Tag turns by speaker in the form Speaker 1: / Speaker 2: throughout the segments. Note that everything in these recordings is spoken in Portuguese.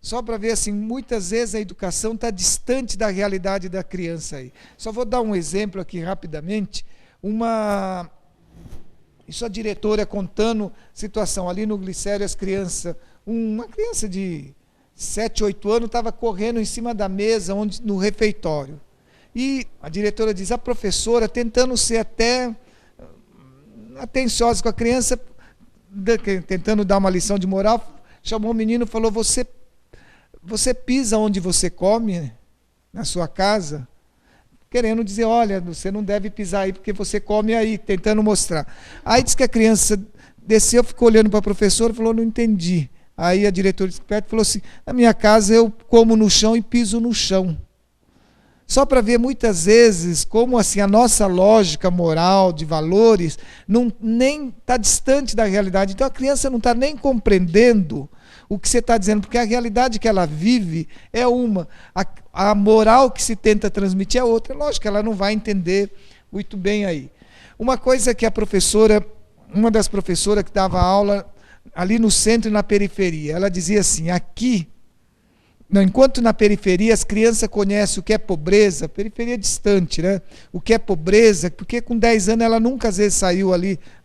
Speaker 1: Só para ver assim, muitas vezes a educação está distante da realidade da criança aí. Só vou dar um exemplo aqui rapidamente. Isso a diretora contando situação ali no Glicério, as crianças, uma criança de 7, 8 anos estava correndo em cima da mesa no refeitório. E a diretora diz, a professora tentando ser até atenciosa com a criança, tentando dar uma lição de moral, chamou o menino e falou, você pisa onde você come, na sua casa? Querendo dizer, olha, você não deve pisar aí porque você come aí, tentando mostrar. Aí diz que a criança desceu, ficou olhando para a professora e falou, não entendi. Aí a diretora de perto falou assim, na minha casa eu como no chão e piso no chão. Só para ver muitas vezes como assim, a nossa lógica moral de valores nem está distante da realidade. Então a criança não está nem compreendendo o que você está dizendo, porque a realidade que ela vive é uma, a moral que se tenta transmitir é outra. Lógico que ela não vai entender muito bem aí. Uma coisa que uma das professoras que dava aula ali no centro e na periferia, ela dizia assim, aqui, enquanto na periferia as crianças conhecem o que é pobreza, periferia distante, né? O que é pobreza, porque com 10 anos ela nunca às vezes saiu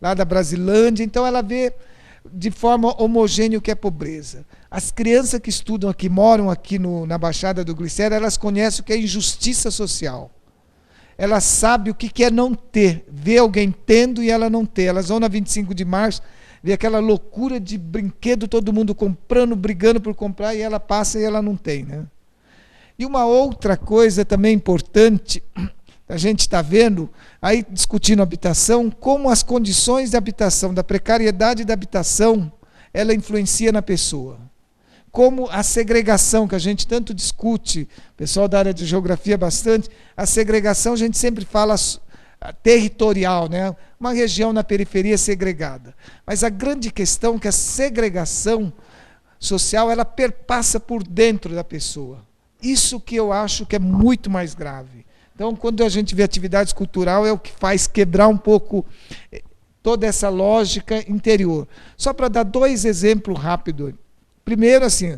Speaker 1: lá da Brasilândia, então ela vê de forma homogênea o que é pobreza. As crianças que estudam aqui, moram aqui na Baixada do Glicério, elas conhecem o que é injustiça social. Elas sabem o que é não ter, ver alguém tendo e ela não ter. Elas vão na 25 de março, vê aquela loucura de brinquedo, todo mundo comprando, brigando por comprar, e ela passa e ela não tem, né? E uma outra coisa também importante, a gente está vendo, aí discutindo habitação, como as condições de habitação, da precariedade da habitação, ela influencia na pessoa. Como a segregação, que a gente tanto discute, o pessoal da área de geografia bastante, a segregação a gente sempre fala territorial, né? Uma região na periferia segregada. Mas a grande questão é que a segregação social, ela perpassa por dentro da pessoa. Isso que eu acho que é muito mais grave. Então, quando a gente vê atividades cultural, é o que faz quebrar um pouco toda essa lógica interior. Só para dar 2 exemplos rápidos. Primeiro, assim,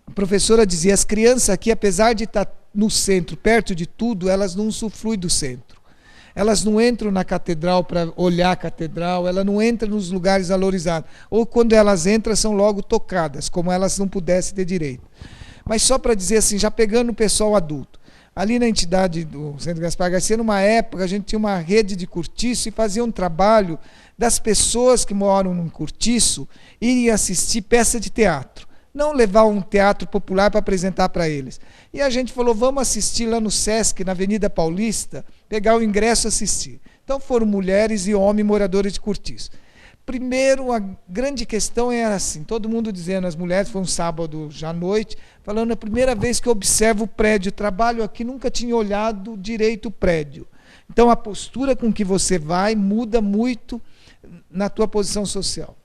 Speaker 1: a professora dizia, as crianças aqui, apesar de estar no centro, perto de tudo, elas não usufruem do centro. Elas não entram na catedral para olhar a catedral, elas não entram nos lugares valorizados. Ou quando elas entram, são logo tocadas, como elas não pudessem ter direito. Mas só para dizer assim, já pegando o pessoal adulto, ali na entidade do Centro Gaspar Garcia, numa época, a gente tinha uma rede de cortiço e fazia um trabalho das pessoas que moram num cortiço irem assistir peça de teatro. Não levar um teatro popular para apresentar para eles. E a gente falou, vamos assistir lá no Sesc, na Avenida Paulista, pegar o ingresso e assistir. Então foram mulheres e homens moradores de cortiço. Primeiro, a grande questão era assim, todo mundo dizendo, as mulheres, foi um sábado já à noite, falando, a primeira vez que eu observo o prédio, trabalho aqui, nunca tinha olhado direito o prédio. Então a postura com que você vai muda muito na tua posição social.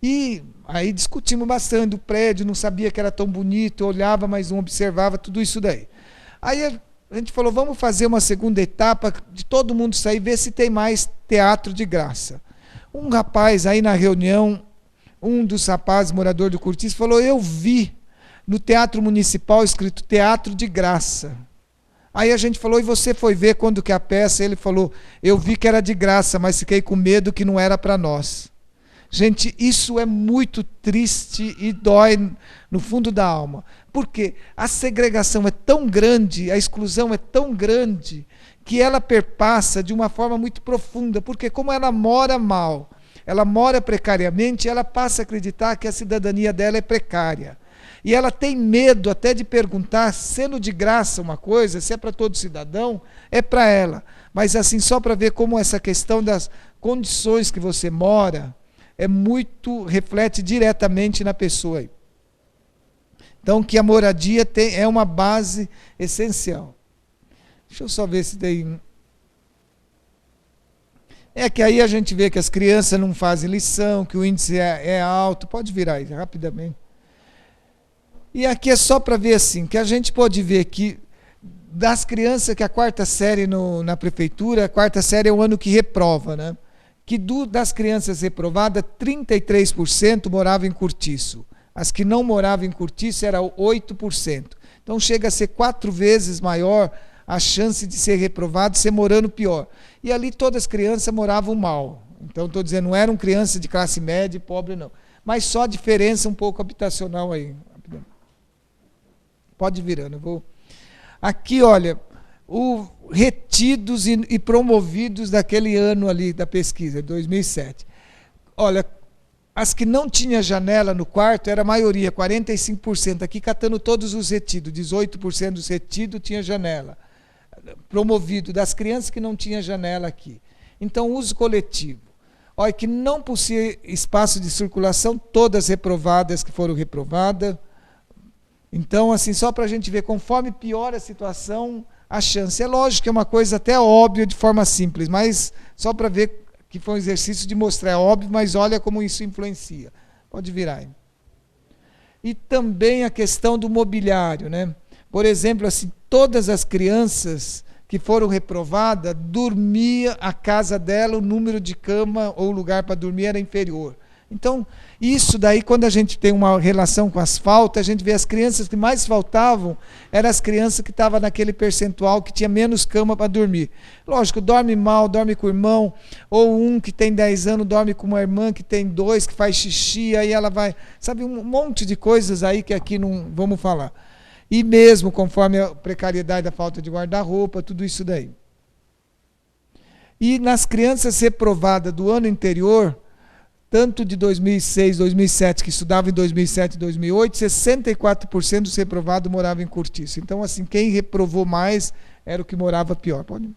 Speaker 1: E aí discutimos bastante o prédio, não sabia que era tão bonito, olhava, mas não observava, tudo isso daí. Aí a gente falou, vamos fazer uma segunda etapa, de todo mundo sair, ver se tem mais teatro de graça. Um rapaz aí na reunião, um dos rapazes, morador do Cortiço, falou, eu vi no Teatro Municipal escrito Teatro de Graça. Aí a gente falou, e você foi ver quando que a peça? Ele falou, eu vi que era de graça, mas fiquei com medo que não era para nós. Gente, isso é muito triste e dói no fundo da alma. Porque a segregação é tão grande, a exclusão é tão grande, que ela perpassa de uma forma muito profunda. Porque como ela mora mal, ela mora precariamente, ela passa a acreditar que a cidadania dela é precária. E ela tem medo até de perguntar, sendo de graça uma coisa, se é para todo cidadão, é para ela. Mas assim, só para ver como essa questão das condições que você mora, reflete diretamente na pessoa. Então, que a moradia é uma base essencial. Deixa eu só ver se tem... É que aí a gente vê que as crianças não fazem lição, que o índice é alto. Pode virar aí, rapidamente. E aqui é só para ver assim, que a gente pode ver que das crianças, que a 4ª série na prefeitura, a 4ª série é o ano que reprova, né? Que das crianças reprovadas, 33% moravam em cortiço. as que não moravam em cortiço era 8%. Então chega a ser 4 vezes maior a chance de ser reprovado, ser morando pior. E ali todas as crianças moravam mal. Então estou dizendo, não eram crianças de classe média e pobre, não. Mas só a diferença um pouco habitacional aí. Pode ir virando, eu vou. Aqui, olha, retidos e promovidos daquele ano ali da pesquisa, 2007. Olha, as que não tinham janela no quarto era a maioria, 45%. Aqui catando todos os retidos, 18% dos retidos tinha janela. Promovido das crianças que não tinha janela aqui. Então, uso coletivo. Olha, que não possuía espaço de circulação, todas reprovadas que foram reprovadas. Então, assim, só para a gente ver, conforme piora a situação, a chance. É lógico que é uma coisa até óbvia de forma simples, mas só para ver que foi um exercício de mostrar, é óbvio, mas olha como isso influencia. Pode virar aí. E também a questão do mobiliário, né? Por exemplo, assim, todas as crianças que foram reprovadas, dormia a casa dela, o número de cama ou lugar para dormir era inferior. Então, isso daí, quando a gente tem uma relação com as faltas, a gente vê as crianças que mais faltavam, eram as crianças que estavam naquele percentual que tinha menos cama para dormir. Lógico, dorme mal, dorme com o irmão, ou um que tem 10 anos dorme com uma irmã que tem 2, que faz xixi, aí ela vai... Sabe, um monte de coisas aí que aqui não vamos falar. E mesmo conforme a precariedade da falta de guarda-roupa, tudo isso daí. E nas crianças reprovadas do ano anterior, tanto de 2006, 2007, que estudavam em 2007 e 2008, 64% dos reprovados moravam em cortiço. Então, assim, quem reprovou mais era o que morava pior. Pode?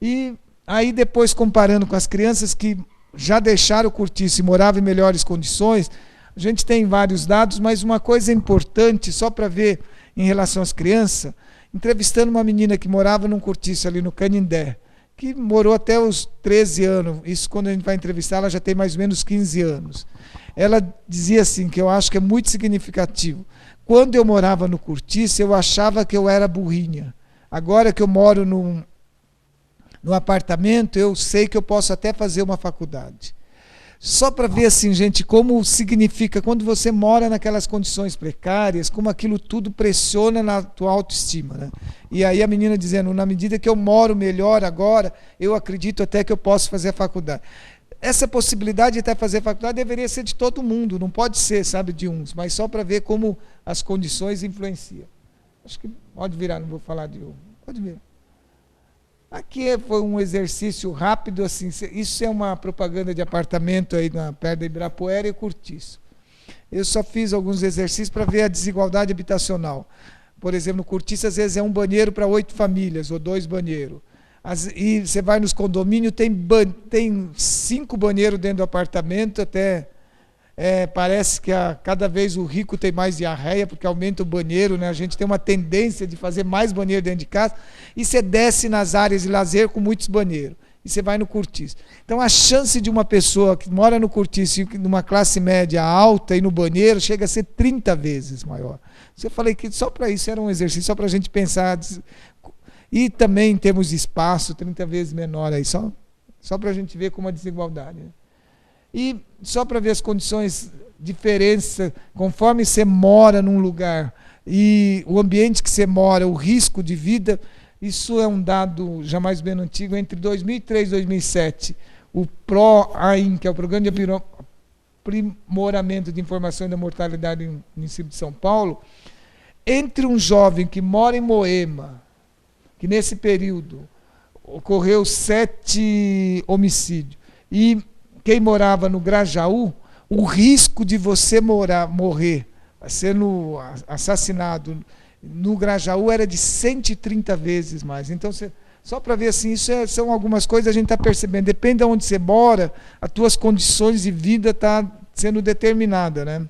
Speaker 1: E aí, depois, comparando com as crianças que já deixaram o cortiço e moravam em melhores condições, a gente tem vários dados, mas uma coisa importante, só para ver em relação às crianças, entrevistando uma menina que morava num cortiço ali no Canindé, que morou até os 13 anos, isso quando a gente vai entrevistar, ela já tem mais ou menos 15 anos. Ela dizia assim, que eu acho que é muito significativo, quando eu morava no cortiço, eu achava que eu era burrinha. Agora que eu moro no apartamento, eu sei que eu posso até fazer uma faculdade. Só para ver, assim, gente, como significa, quando você mora naquelas condições precárias, como aquilo tudo pressiona na tua autoestima, né? E aí a menina dizendo, na medida que eu moro melhor agora, eu acredito até que eu posso fazer a faculdade. Essa possibilidade de até fazer a faculdade deveria ser de todo mundo, não pode ser, sabe, de uns, mas só para ver como as condições influenciam. Acho que pode virar, não vou falar de um. Pode virar. Aqui foi um exercício rápido, assim, isso é uma propaganda de apartamento aí perto da Ibirapuera e Cortiço. Eu só fiz alguns exercícios para ver a desigualdade habitacional. Por exemplo, no Cortiço, às vezes é um banheiro para 8 famílias, ou 2 banheiros. E você vai nos condomínios, tem 5 banheiros dentro do apartamento, até... parece que cada vez o rico tem mais diarreia, porque aumenta o banheiro, né? A gente tem uma tendência de fazer mais banheiro dentro de casa, e você desce nas áreas de lazer com muitos banheiros, e você vai no cortiço. Então a chance de uma pessoa que mora no cortiço, numa classe média alta, e no banheiro, chega a ser 30 vezes maior. Eu falei que só para isso era um exercício, só para a gente pensar, e também em termos de espaço, 30 vezes menor aí, só para a gente ver como a desigualdade, né? E só para ver as condições, diferença, conforme você mora num lugar e o ambiente que você mora, o risco de vida, isso é um dado já mais bem antigo, entre 2003 e 2007, o PRO-AIM, que é o Programa de Aprimoramento de Informação da Mortalidade no município de São Paulo, entre um jovem que mora em Moema, que nesse período ocorreu 7 homicídios, e quem morava no Grajaú, o risco de você morrer, sendo assassinado no Grajaú era de 130 vezes mais. Então, só para ver assim, isso são algumas coisas que a gente está percebendo. Depende de onde você mora, as tuas condições de vida estão sendo determinadas, né?